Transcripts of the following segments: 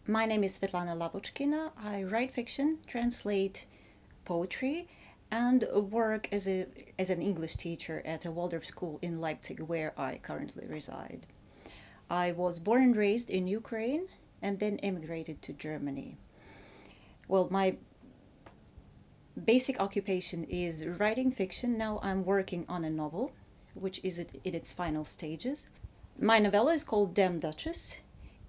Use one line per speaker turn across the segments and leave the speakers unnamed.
My name is Svetlana Lavochkina. I write fiction, translate poetry, and work as an English teacher at a Waldorf school in Leipzig, where I currently reside. I was born and raised in Ukraine and then emigrated to Germany. Well, my basic occupation is writing fiction. Now I'm working on a novel, which is in its final stages. My novella is called Damn Duchess.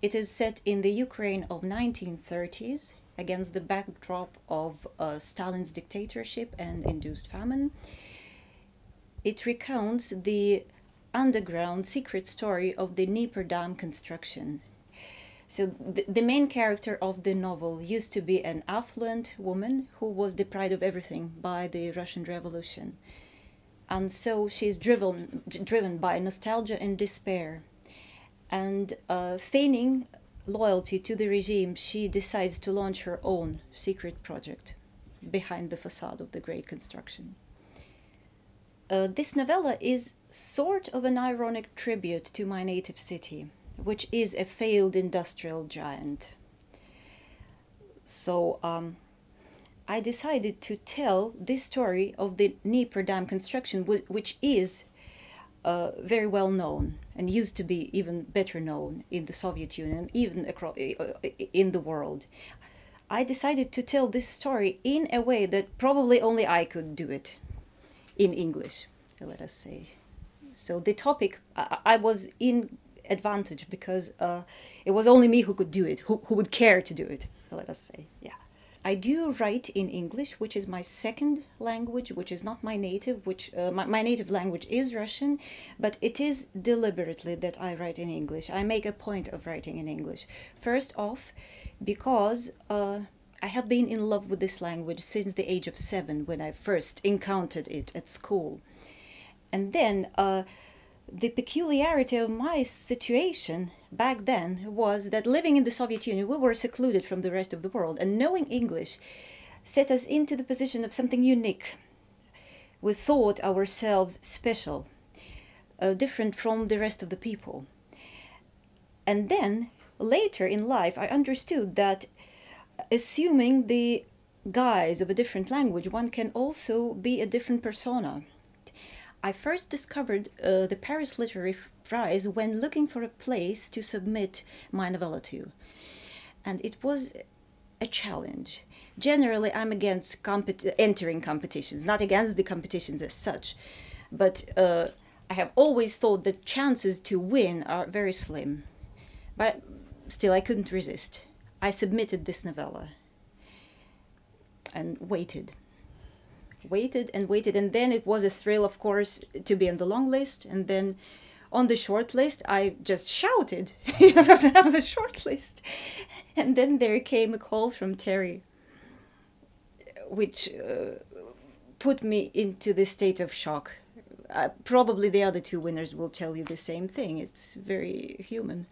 It is set in the Ukraine of 1930s against the backdrop of Stalin's dictatorship and induced famine. It recounts the underground secret story of the Dnieper Dam construction. So the main character of the novel used to be an affluent woman who was deprived of everything by the Russian Revolution. And so she's driven by nostalgia and despair. And feigning loyalty to the regime, she decides to launch her own secret project behind the facade of the great construction. This novella is sort of an ironic tribute to my native city, which is a failed industrial giant. So I decided to tell this story of the Dnieper Dam construction, which is very well known and used to be even better known in the Soviet Union, even across in the world. I decided to tell this story in a way that probably only I could do it, in English, let us say. So the topic, I was in advantage because it was only me who could do it, who would care to do it, let us say, yeah. I do write in English, which is my second language, which is not my native, my native language is Russian, but it is deliberately that I write in English. I make a point of writing in English. First off, because I have been in love with this language since the age of 7 when I first encountered it at school. And then the peculiarity of my situation back then was that living in the Soviet Union, we were secluded from the rest of the world, and knowing English set us into the position of something unique. We thought ourselves special, different from the rest of the people. And then, later in life, I understood that assuming the guise of a different language, one can also be a different persona. I first discovered the Paris Literary Prize when looking for a place to submit my novella to. And it was a challenge. Generally, I'm against entering competitions, not against the competitions as such, but I have always thought that chances to win are very slim. But still, I couldn't resist. I submitted this novella and waited and waited, and then it was a thrill, of course, to be on the long list, and then on the short list I just shouted you have to have the short list, and then there came a call from Terry, which put me into this state of shock. Probably the other two winners will tell you the same thing. It's very human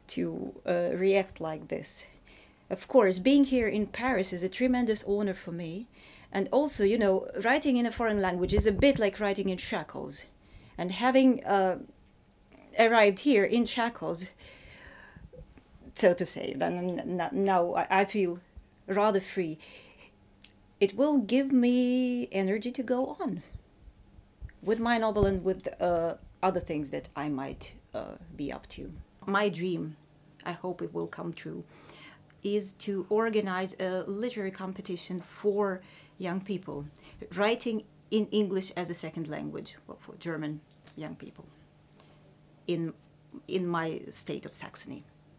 to react like this. Of course, being here in Paris is a tremendous honor for me. And also, you know, writing in a foreign language is a bit like writing in shackles. And having arrived here in shackles, so to say, then now I feel rather free. It will give me energy to go on with my novel and with other things that I might be up to. My dream, I hope it will come true, is to organize a literary competition for young people, writing in English as a second language, well, for German young people in my state of Saxony.